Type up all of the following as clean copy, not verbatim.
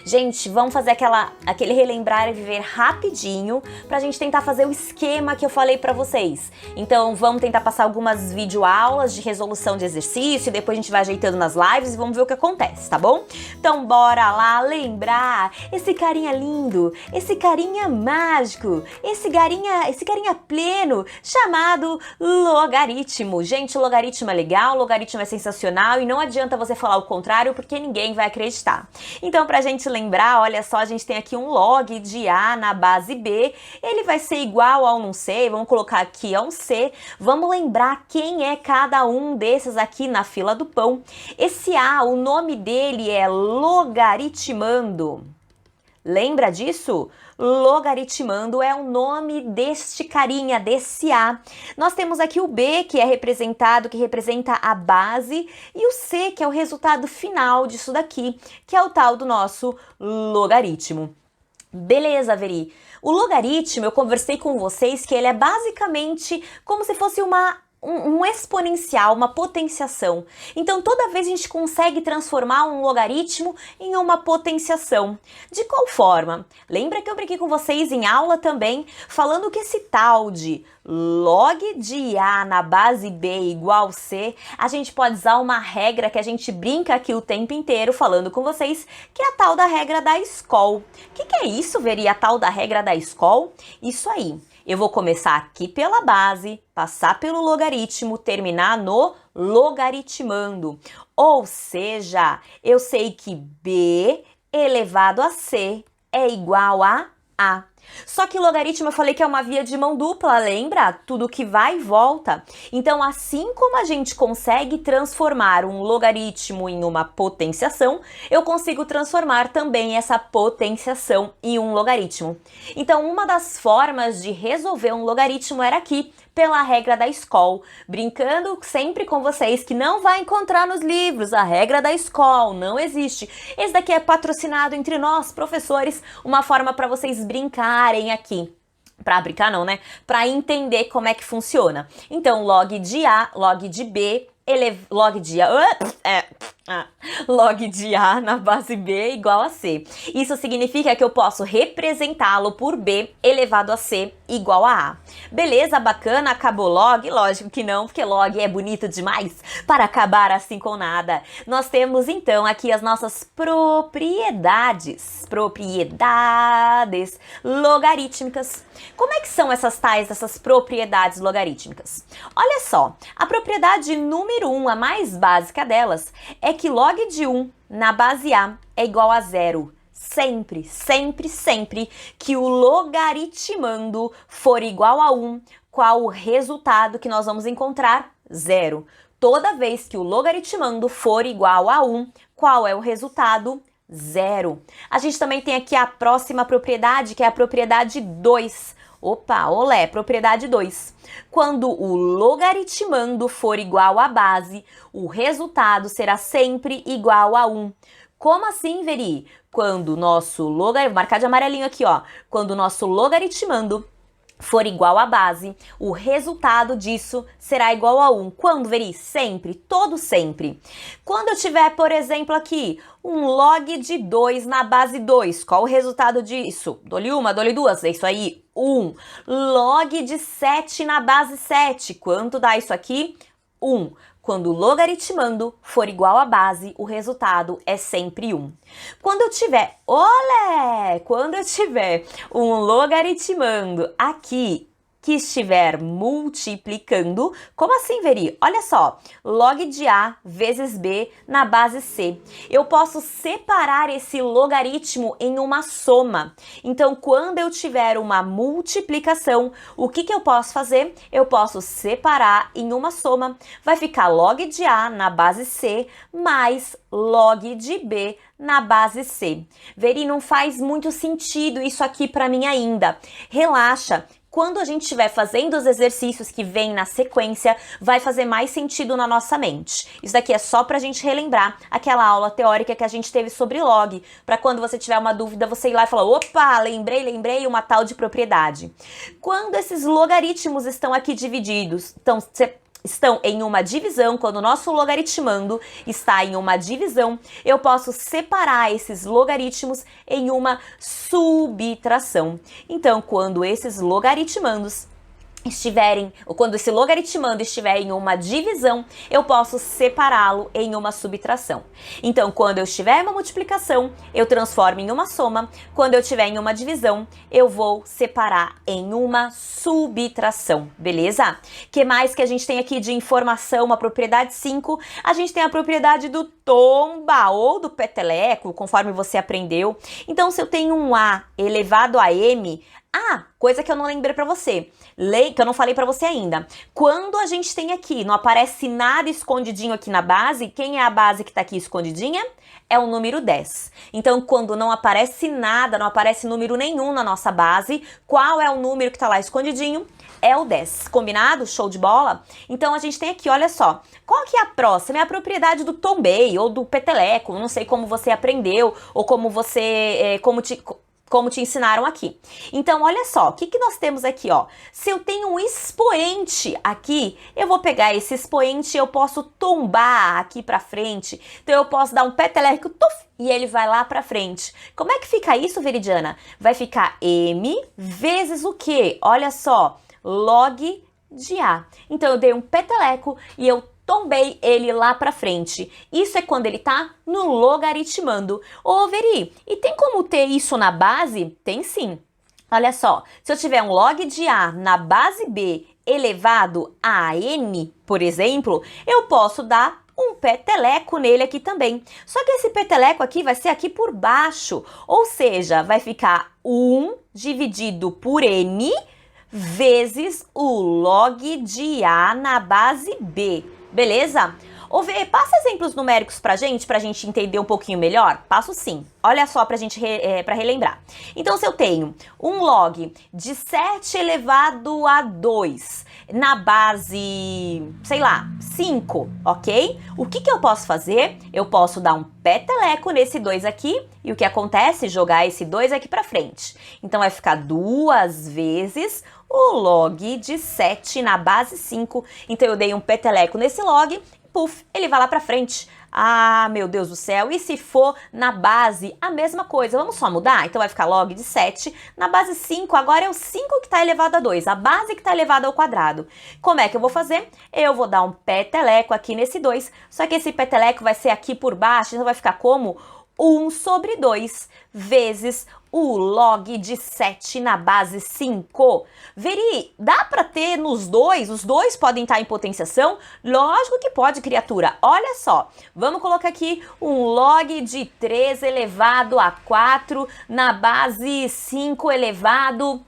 Gente, vamos fazer aquele relembrar e viver rapidinho pra gente tentar fazer o esquema que eu falei pra vocês. Então vamos tentar passar algumas videoaulas de resolução de exercício, e depois a gente vai ajeitando nas lives e vamos ver o que acontece, tá bom? Então bora lá lembrar esse carinha lindo, esse carinha mágico, esse carinha pleno chamado logaritmo. Gente, o logaritmo é legal, o logaritmo é sensacional e não adianta você falar o contrário porque ninguém vai acreditar. Então pra gente lembrar, olha só, a gente tem aqui um log de A na base B, ele vai ser igual a um C, vamos colocar aqui a um C, vamos lembrar quem é cada um desses aqui na fila do pão. Esse A, o nome dele é logaritmando. Lembra disso? Logaritmando é o nome deste carinha, desse A. Nós temos aqui o B, que representa a base, e o C, que é o resultado final disso daqui, que é o tal do nosso logaritmo. Beleza, Veri? O logaritmo, eu conversei com vocês que ele é basicamente como se fosse um exponencial, uma potenciação. Então, toda vez a gente consegue transformar um logaritmo em uma potenciação. De qual forma? Lembra que eu brinquei com vocês em aula também, falando que esse tal de log de A na base B igual C, a gente pode usar uma regra que a gente brinca aqui o tempo inteiro falando com vocês, que é a tal da regra da escola. O que é isso, Veri, a tal da regra da escola? Isso aí. Eu vou começar aqui pela base, passar pelo logaritmo, terminar no logaritmando. Ou seja, eu sei que B elevado a C é igual a A. Só que logaritmo eu falei que é uma via de mão dupla, lembra? Tudo que vai e volta. Então, assim como a gente consegue transformar um logaritmo em uma potenciação, eu consigo transformar também essa potenciação em um logaritmo. Então, uma das formas de resolver um logaritmo era aqui, pela regra da escola, brincando sempre com vocês que não vai encontrar nos livros a regra da escola, não existe. Esse daqui é patrocinado entre nós, professores, uma forma para vocês brincarem aqui. Para brincar não, né? Para entender como é que funciona. Então, log de A, log de B, log de A na base B igual a C. Isso significa que eu posso representá-lo por B elevado a C igual a A. Beleza, bacana? Acabou log? Lógico que não, porque log é bonito demais para acabar assim com nada. Nós temos então aqui as nossas propriedades logarítmicas. Como é que são essas propriedades logarítmicas? Olha só, a propriedade número 1, a mais básica delas, é que log de 1 na base A é igual a 0. Sempre, sempre, sempre que o logaritmando for igual a 1, qual o resultado que nós vamos encontrar? 0. Toda vez que o logaritmando for igual a 1, qual é o resultado? 0. A gente também tem aqui a próxima propriedade, que é a propriedade 2. Opa, olé, propriedade 2. Quando o logaritmando for igual à base, o resultado será sempre igual a 1. Como assim, Veri? Quando o nosso logaritmando, vou marcar de amarelinho aqui, ó. Quando o nosso logaritmando for igual à base, o resultado disso será igual a 1. Quando, Veri? Sempre, todo sempre. Quando eu tiver, por exemplo, aqui, um log de 2 na base 2, qual o resultado disso? Dou-lhe uma, dou-lhe duas, é isso aí, 1. Log de 7 na base 7, quanto dá isso aqui? 1. Quando o logaritmando for igual à base, o resultado é sempre 1. Quando eu tiver, um logaritmando aqui que estiver multiplicando, como assim, Veri? Olha só, log de A vezes B na base C. Eu posso separar esse logaritmo em uma soma. Então, quando eu tiver uma multiplicação, o que eu posso fazer? Eu posso separar em uma soma. Vai ficar log de A na base C mais log de B na base C. Veri, não faz muito sentido isso aqui para mim ainda. Relaxa. Quando a gente estiver fazendo os exercícios que vêm na sequência, vai fazer mais sentido na nossa mente. Isso daqui é só pra gente relembrar aquela aula teórica que a gente teve sobre log, para quando você tiver uma dúvida, você ir lá e falar, opa, lembrei uma tal de propriedade. Quando esses logaritmos estão aqui divididos, estão em uma divisão, quando o nosso logaritmando está em uma divisão, eu posso separar esses logaritmos em uma subtração. Então, quando esses logaritmandos estiverem, ou quando esse logaritmando estiver em uma divisão, eu posso separá-lo em uma subtração. Então, quando eu estiver em uma multiplicação, eu transformo em uma soma. Quando eu estiver em uma divisão, eu vou separar em uma subtração, beleza? Que mais que a gente tem aqui de informação, uma propriedade 5? A gente tem a propriedade do tomba ou do peteleco, conforme você aprendeu. Então, se eu tenho um A elevado a M, coisa que eu não lembrei pra você, que eu não falei pra você ainda. Quando a gente tem aqui, não aparece nada escondidinho aqui na base, quem é a base que tá aqui escondidinha? É o número 10. Então, quando não aparece nada, não aparece número nenhum na nossa base, qual é o número que tá lá escondidinho? É o 10. Combinado? Show de bola? Então, a gente tem aqui, olha só, qual que é a próxima? É a propriedade do tombei ou do peteleco, não sei como você aprendeu, ou como você, como te ensinaram aqui. Então, olha só, o que nós temos aqui, ó? Se eu tenho um expoente aqui, eu vou pegar esse expoente e eu posso tombar aqui pra frente. Então, eu posso dar um peteleco, tuf, e ele vai lá pra frente. Como é que fica isso, Veridiana? Vai ficar M vezes o quê? Olha só, log de A. Então, eu dei um peteleco e eu tombei ele lá pra frente. Isso é quando ele tá no logaritmando. Ô, Veri, e tem como ter isso na base? Tem sim. Olha só, se eu tiver um log de A na base B elevado a N, por exemplo, eu posso dar um peteleco nele aqui também. Só que esse peteleco aqui vai ser aqui por baixo, ou seja, vai ficar 1 dividido por N vezes o log de A na base B. Beleza? Ô, Vê, passa exemplos numéricos pra gente entender um pouquinho melhor? Passo sim. Olha só pra relembrar. Então, se eu tenho um log de 7 elevado a 2 na base, sei lá, 5, ok? O que eu posso fazer? Eu posso dar um peteleco nesse 2 aqui e o que acontece? Jogar esse 2 aqui pra frente. Então, vai ficar 2 vezes o log de 7 na base 5. Então, eu dei um peteleco nesse log, puf, ele vai lá pra frente. Ah, meu Deus do céu, e se for na base, a mesma coisa, vamos só mudar? Então, vai ficar log de 7 na base 5, agora é o 5 que está elevado a 2, a base que está elevada ao quadrado. Como é que eu vou fazer? Eu vou dar um peteleco aqui nesse 2, só que esse peteleco vai ser aqui por baixo, então vai ficar como 1 sobre 2 vezes o log de 7 na base 5. Veri, dá para ter nos dois? Os dois podem estar em potenciação? Lógico que pode, criatura. Olha só, vamos colocar aqui um log de 3 elevado a 4 na base 5 elevado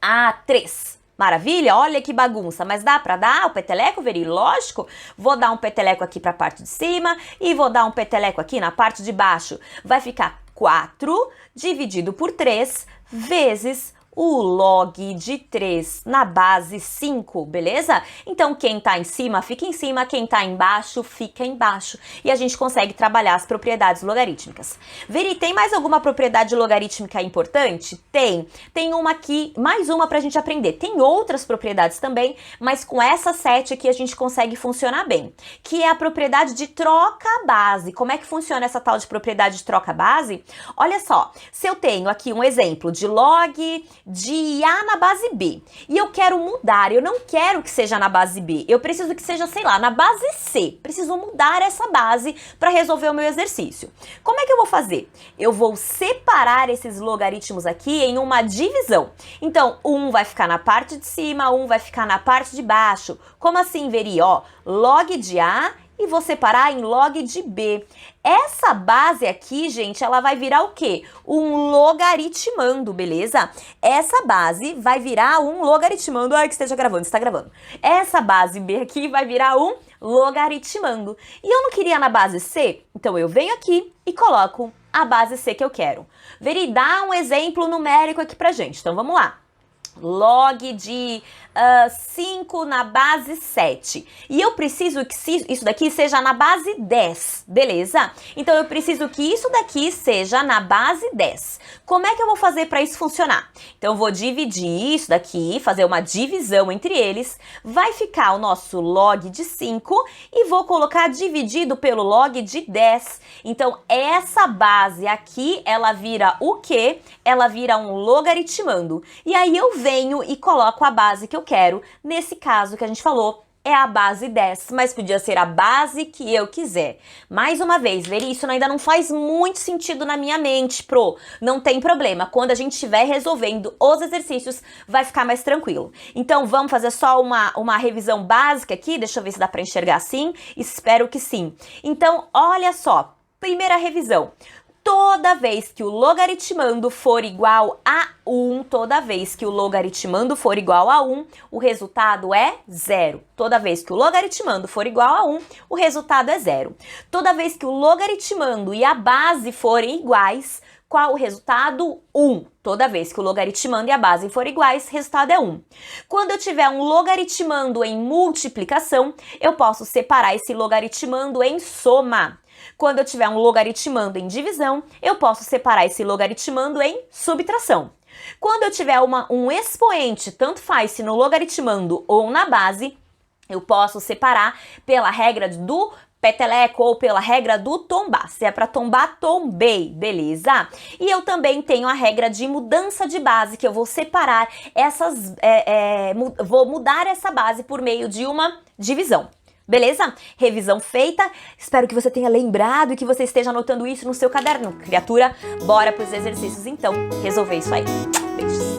a 3. Maravilha? Olha que bagunça, mas dá pra dar o peteleco, Veri? Lógico. Vou dar um peteleco aqui pra parte de cima e vou dar um peteleco aqui na parte de baixo. Vai ficar 4 dividido por 3 vezes o log de 3 na base 5, beleza? Então, quem tá em cima, fica em cima, quem tá embaixo, fica embaixo. E a gente consegue trabalhar as propriedades logarítmicas. Veri, tem mais alguma propriedade logarítmica importante? Tem. Tem uma aqui, mais uma pra gente aprender. Tem outras propriedades também, mas com essa 7 aqui a gente consegue funcionar bem. Que é a propriedade de troca-base. Como é que funciona essa tal de propriedade de troca-base? Olha só, se eu tenho aqui um exemplo de log de A na base B, e eu quero mudar, eu não quero que seja na base B, eu preciso que seja, sei lá, na base C, preciso mudar essa base para resolver o meu exercício. Como é que eu vou fazer? Eu vou separar esses logaritmos aqui em uma divisão. Então, um vai ficar na parte de cima, um vai ficar na parte de baixo. Como assim, Veri? Ó, log de A e vou separar em log de B. Essa base aqui, gente, ela vai virar o quê? Um logaritmando, beleza? Essa base vai virar um logaritmando. Ai, que esteja gravando, está gravando. Essa base B aqui vai virar um logaritmando. E eu não queria na base C? Então eu venho aqui e coloco a base C que eu quero. Veri, dá um exemplo numérico aqui pra gente. Então vamos lá. log de 5 na base 7. E eu preciso que isso daqui seja na base 10, beleza? Então eu preciso que isso daqui seja na base 10. Como é que eu vou fazer para isso funcionar? Então eu vou dividir isso daqui, fazer uma divisão entre eles. Vai ficar o nosso log de 5 e vou colocar dividido pelo log de 10. Então essa base aqui, ela vira o quê? Ela vira um logaritmando. E aí eu venho e coloco a base que eu quero. Nesse caso que a gente falou, é a base 10, mas podia ser a base que eu quiser. Mais uma vez, ver isso ainda não faz muito sentido na minha mente, Não tem problema, quando a gente estiver resolvendo os exercícios, vai ficar mais tranquilo. Então, vamos fazer só uma revisão básica aqui, deixa eu ver se dá para enxergar assim, espero que sim. Então, olha só, primeira revisão. Toda vez que o logaritmando for igual a 1, toda vez que o logaritmando for igual a 1, o resultado é 0. Toda vez que o logaritmando for igual a 1, o resultado é 0. Toda vez que o logaritmando e a base forem iguais, qual o resultado? 1. Toda vez que o logaritmando e a base forem iguais, o resultado é 1. Quando eu tiver um logaritmando em multiplicação, eu posso separar esse logaritmando em soma. Quando eu tiver um logaritmando em divisão, eu posso separar esse logaritmando em subtração. Quando eu tiver um expoente, tanto faz se no logaritmando ou na base, eu posso separar pela regra do peteleco ou pela regra do tombar. Se é para tombar, tombei, beleza? E eu também tenho a regra de mudança de base, que eu vou separar vou mudar essa base por meio de uma divisão. Beleza? Revisão feita. Espero que você tenha lembrado e que você esteja anotando isso no seu caderno. Criatura, bora para os exercícios então resolver isso aí. Beijos.